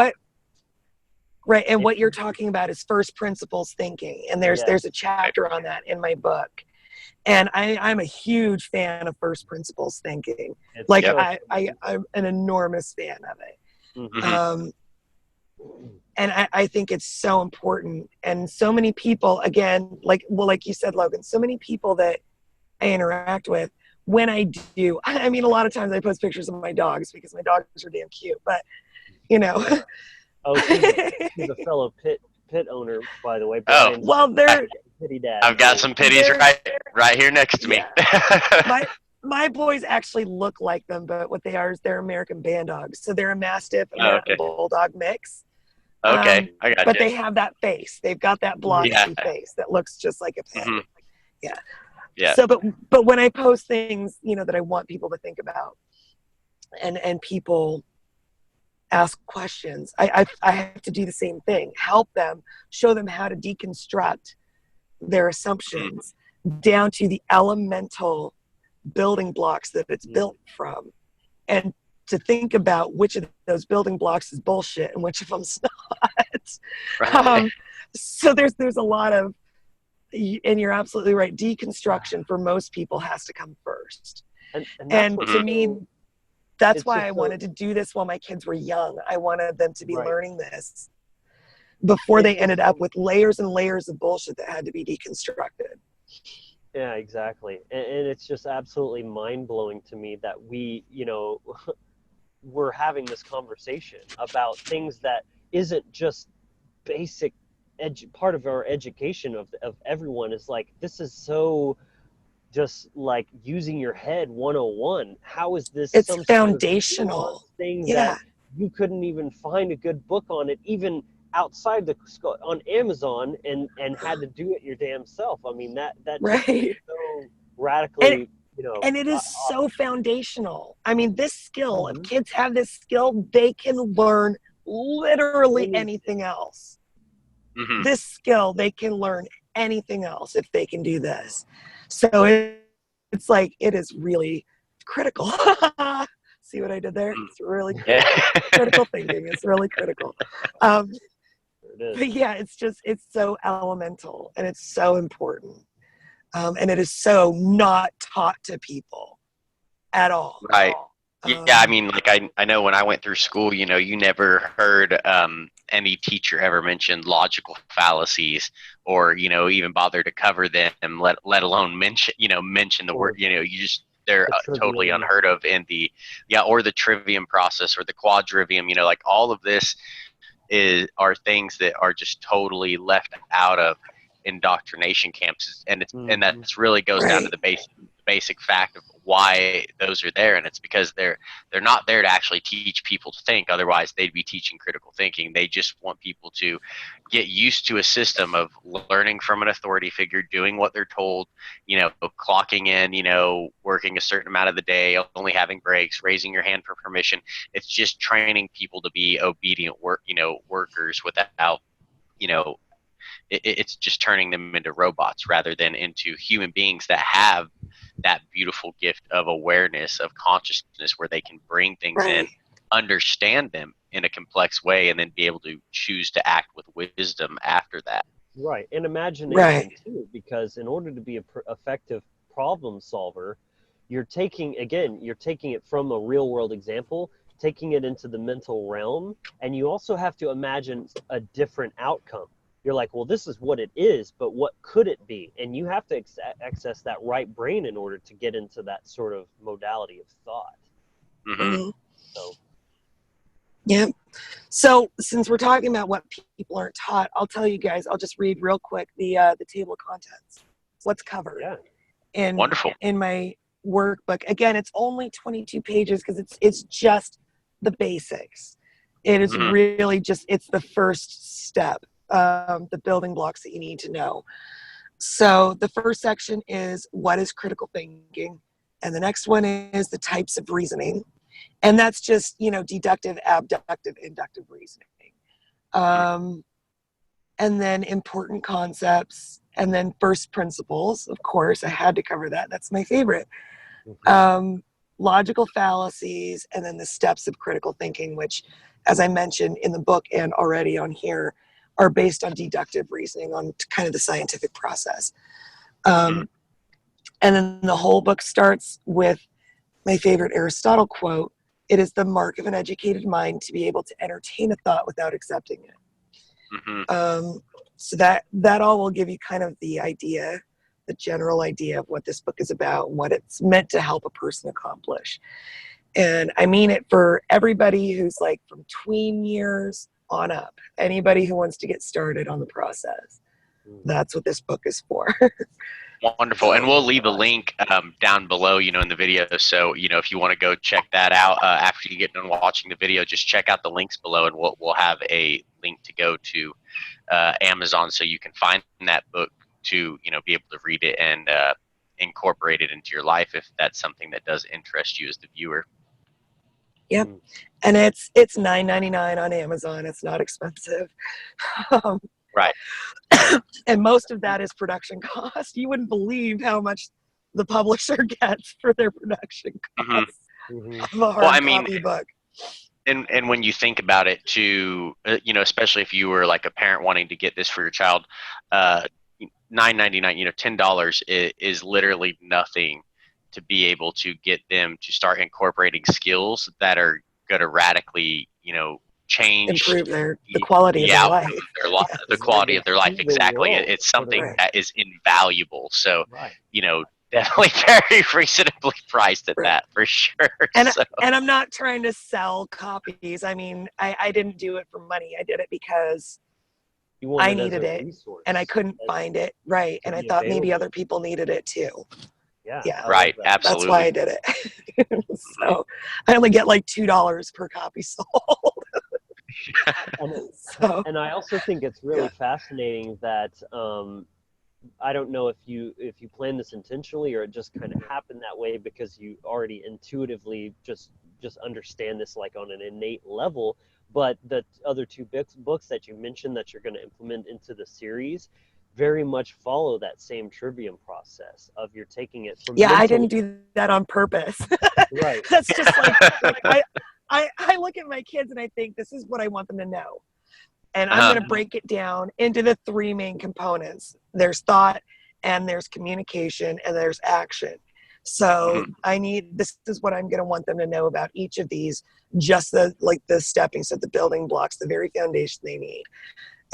Right. And what you're talking about is first principles thinking. And there's a chapter on that in my book. And I'm a huge fan of first principles thinking. Like I'm an enormous fan of it. Mm-hmm. And I think it's so important. And so many people, again, like you said, Logan, so many people that I interact with, when I do, I mean, a lot of times I post pictures of my dogs because my dogs are damn cute, but you know. Oh, she's a fellow pit owner, by the way. Brian's Pitty dad. I've got some pitties right here next to me. My boys actually look like them, but what they are is they're American band dogs. So they're a Mastiff and American Bulldog mix. Okay, I got you. But they have that face. They've got that blotchy face that looks just like a pit. Mm-hmm. Yeah. So, but when I post things, you know, that I want people to think about, and people ask questions, I have to do the same thing. Help them, show them how to deconstruct their assumptions down to the elemental building blocks that it's built from, and to think about which of those building blocks is bullshit and which of them's not. Right. So there's a lot of, and you're absolutely right, deconstruction for most people has to come first. And to me, that's why I wanted to do this while my kids were young. I wanted them to be learning this before they ended up with layers and layers of bullshit that had to be deconstructed. Yeah, exactly. And it's just absolutely mind-blowing to me that we, you know, we're having this conversation about things that isn't just basic part of our education of everyone. Is like, this is so just like using your head 101. How is this? It's foundational. Sort of thing that you couldn't even find a good book on it, even outside on Amazon, and had to do it your damn self. I mean, that is so radically, you know. And it is so foundational. I mean, this skill, if kids have this skill, they can learn literally anything else. Mm-hmm. This skill, they can learn anything else if they can do this. So it's like, it is really critical. See what I did there? It's really critical thinking. It's really critical. But yeah, it's so elemental and it's so important. And it is so not taught to people at all. Right. Yeah, I mean, like I know when I went through school, you know, you never heard any teacher ever mention logical fallacies, or, you know, even bother to cover them, let alone mention the word, you know, they're totally unheard of in or the trivium process or the quadrivium, you know, like all of this are things that are just totally left out of indoctrination camps, and that's really goes down to the basic fact of why those are there, and it's because they're not there to actually teach people to think. Otherwise they'd be teaching critical thinking. They just want people to get used to a system of learning from an authority figure, doing what they're told, you know, clocking in, you know, working a certain amount of the day, only having breaks, raising your hand for permission. It's just training people to be obedient workers without, you know, it's just turning them into robots rather than into human beings that have that beautiful gift of awareness, of consciousness, where they can bring things in, understand them in a complex way, and then be able to choose to act with wisdom after that. Right, and imagination too, because in order to be an effective problem solver, you're taking it from a real world example, taking it into the mental realm, and you also have to imagine a different outcome. You're like, well, this is what it is, but what could it be? And you have to access that right brain in order to get into that sort of modality of thought. Mm-hmm. So. Yeah. So since we're talking about what people aren't taught, I'll tell you guys, I'll just read real quick the table of contents. What's covered in my workbook. Again, it's only 22 pages because it's just the basics. It is really just, it's the first step. The building blocks that you need to know. So the first section is what is critical thinking, and the next one is the types of reasoning, and that's just, you know, deductive, abductive, inductive reasoning, and then important concepts, and then first principles. Of course, I had to cover that. That's my favorite. logical fallacies, and then the steps of critical thinking, which, as I mentioned in the book and already on here, are based on deductive reasoning, on kind of the scientific process. And then the whole book starts with my favorite Aristotle quote: "It is the mark of an educated mind to be able to entertain a thought without accepting it." So that all will give you kind of the idea, the general idea of what this book is about, and what it's meant to help a person accomplish. And I mean it for everybody who's like from tween years on up, anybody who wants to get started on the process. That's what this book is for. Wonderful. And we'll leave a link down below, in the video. So, if you want to go check that out after you get done watching the video, just check out the links below, and we'll have a link to go to Amazon so you can find that book to, be able to read it and incorporate it into your life if that's something that does interest you as the viewer. Yep. And it's $9.99 on Amazon. It's not expensive. Right. And most of that is production cost. You wouldn't believe how much the publisher gets for their production costs of a hard copy book. And when you think about it too, especially if you were like a parent wanting to get this for your child, $9.99, $10 is literally nothing to be able to get them to start incorporating skills that are going to radically, change, improve the quality of their life. The quality of their life. Exactly. It's something that is invaluable. So, definitely very reasonably priced at that for sure. And I'm not trying to sell copies. I mean, I didn't do it for money. I did it because I needed it and I couldn't find it. Right. And I thought maybe other people needed it too. Yeah. Right. Absolutely. That's why I did it. So I only get like $2 per copy sold. And I also think it's really fascinating that I don't know if you planned this intentionally or it just kind of happened that way because you already intuitively just understand this like on an innate level. But the other two books that you mentioned that you're going to implement into the series very much follow that same trivium process of you're taking it from I didn't do that on purpose. Right. That's just like I look at my kids and I think this is what I want them to know. And I'm going to break it down into the three main components. There's thought, and there's communication, and there's action. So this is what I'm going to want them to know about each of these, just the stepping stones, the building blocks, the very foundation they need.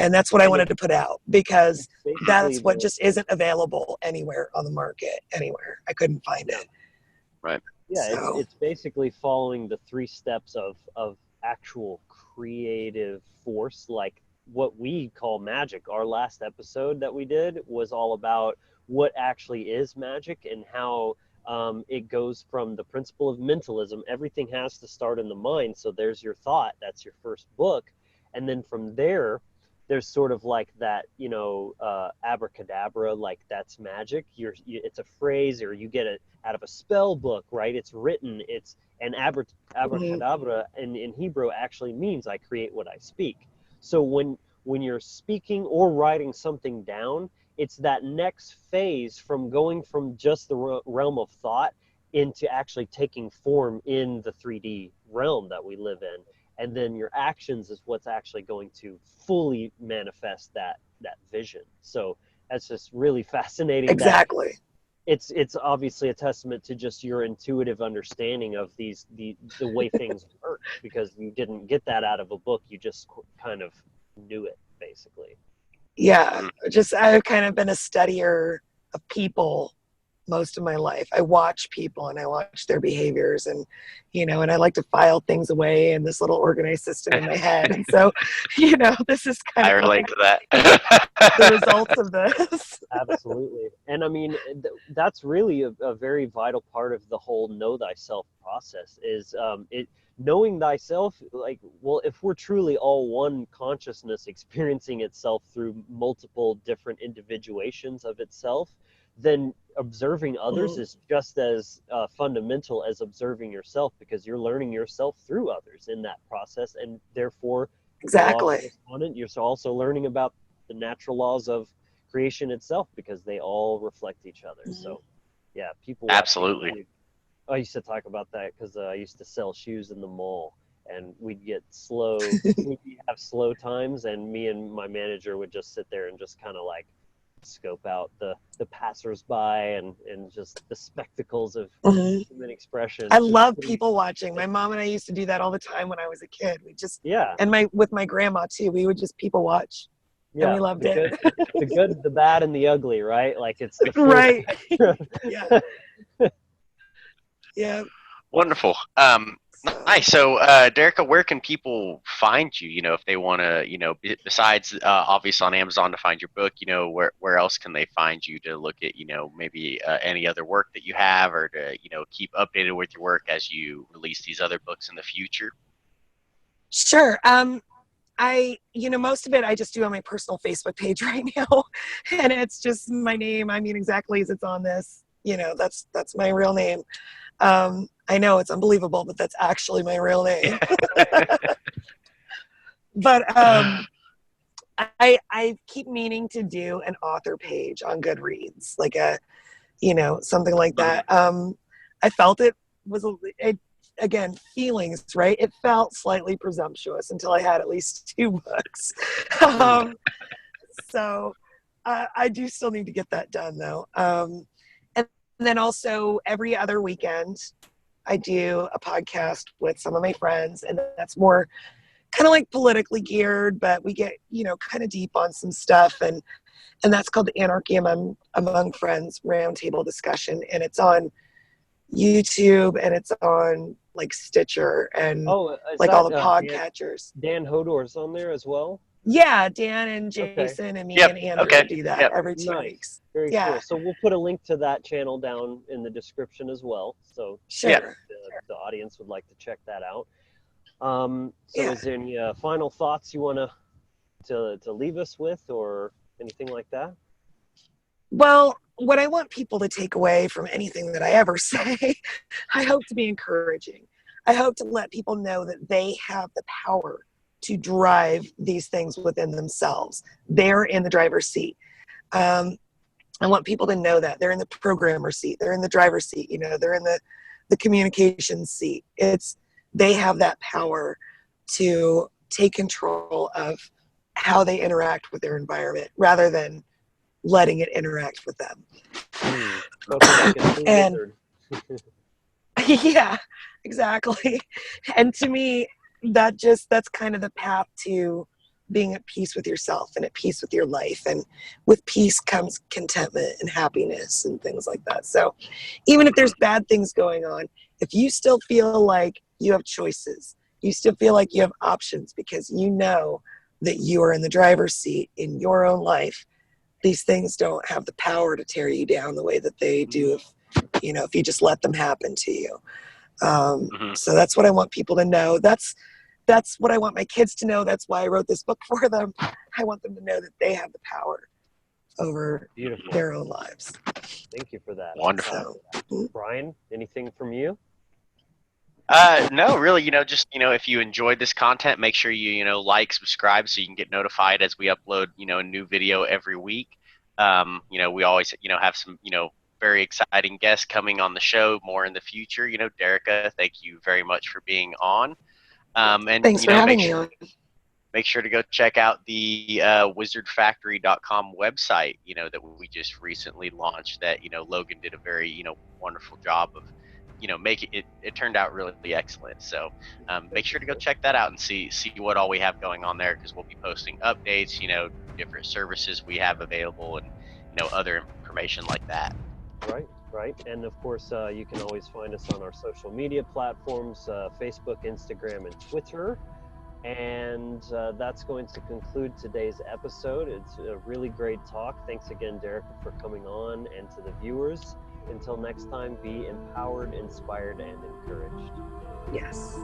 And that's what I wanted to put out because that's what just isn't available anywhere on the market, anywhere. I couldn't find it. Right. Yeah, it's basically following the 3 steps of actual creative force, like what we call magic. Our last episode that we did was all about what actually is magic and how it goes from the principle of mentalism. Everything has to start in the mind. So there's your thought. That's your first book. And then from there, there's sort of like that, abracadabra, like that's magic. It's a phrase, or you get it out of a spell book, right? It's written. It's an abracadabra in Hebrew actually means I create what I speak. So when you're speaking or writing something down, it's that next phase from going from just the realm of thought into actually taking form in the 3D realm that we live in. And then your actions is what's actually going to fully manifest that vision. So that's just really fascinating. Exactly. It's obviously a testament to just your intuitive understanding of the way things work, because you didn't get that out of a book. You just kind of knew it, basically. Yeah, I've kind of been a studier of people most of my life. I watch people and I watch their behaviors, and and I like to file things away in this little organized system in my head. And so, this is kind of relate to that. The results of this. Absolutely. And I mean, that's really a very vital part of the whole know thyself process is knowing thyself. Like, well, if we're truly all one consciousness experiencing itself through multiple different individuations of itself, then observing others is just as fundamental as observing yourself, because you're learning yourself through others in that process, and therefore you're also learning about the natural laws of creation itself, because they all reflect each other. So people absolutely I used to talk about that because I used to sell shoes in the mall, and we'd have slow times, and me and my manager would just sit there and just kind of like scope out the passersby and just the spectacles of human expression. I love people watching. My mom and I used to do that all the time when I was a kid. We just, and with my grandma too, we would just people watch. Yeah, and we loved it. The good, the bad, and the ugly, right? Like it's the right. Yeah. Yeah. Wonderful. Nice. So, Dyreka, where can people find you? You know, if they want to, you know, besides obviously on Amazon to find your book, you know, where else can they find you to look at, you know, maybe any other work that you have, or to, you know, keep updated with your work as you release these other books in the future? Sure. You know, most of it I just do on my personal Facebook page right now, and it's just my name. I mean, exactly as it's on this. You know, that's my real name. I know it's unbelievable, but that's actually my real name. But I keep meaning to do an author page on Goodreads, like you know, something like that. I felt it was again, feelings, right? It felt slightly presumptuous until I had at least 2 books. So I do still need to get that done though. And then also every other weekend, I do a podcast with some of my friends, and that's more kind of like politically geared, but we get, you know, kind of deep on some stuff, and that's called the Anarchy Among Friends Roundtable discussion, and it's on YouTube, and it's on like Stitcher and like all the podcatchers. Dan Hodor's on there as well. Yeah, Dan and Jason and me and Andrew do that every 2 weeks. Very cool. So we'll put a link to that channel down in the description as well. So the audience would like to check that out. Is there any final thoughts you want to leave us with, or anything like that? Well, what I want people to take away from anything that I ever say, I hope to be encouraging. I hope to let people know that they have the power to drive these things within themselves. They're in the driver's seat. I want people to know that they're in the programmer seat. They're in the driver's seat. You know, they're in the communication seat. They have that power to take control of how they interact with their environment rather than letting it interact with them. And yeah, exactly. And to me, that's kind of the path to being at peace with yourself and at peace with your life. And with peace comes contentment and happiness and things like that. So even if there's bad things going on, if you still feel like you have choices, you still feel like you have options because you know that you are in the driver's seat in your own life, these things don't have the power to tear you down the way that they do if you just let them happen to you. So that's what I want people to know. That's what I want my kids to know. That's why I wrote this book for them. I want them to know that they have the power over their own lives. Thank you for that. Wonderful. So, Brian, anything from you? No, really, just, if you enjoyed this content, make sure you, like, subscribe so you can get notified as we upload, a new video every week. We always, have some, very exciting guests coming on the show more in the future. Dyreka, thank you very much for being on. And thanks for having me on. Make sure to go check out the wizardfactory.com website, that we just recently launched that, Logan did a very, wonderful job of, making it. It turned out really excellent. So make sure to go check that out and see what all we have going on there, because we'll be posting updates, different services we have available, and, other information like that. Right. And of course, you can always find us on our social media platforms, Facebook, Instagram, and Twitter. And that's going to conclude today's episode. It's a really great talk. Thanks again, Dyreka, for coming on, and to the viewers. Until next time, be empowered, inspired, and encouraged. Yes.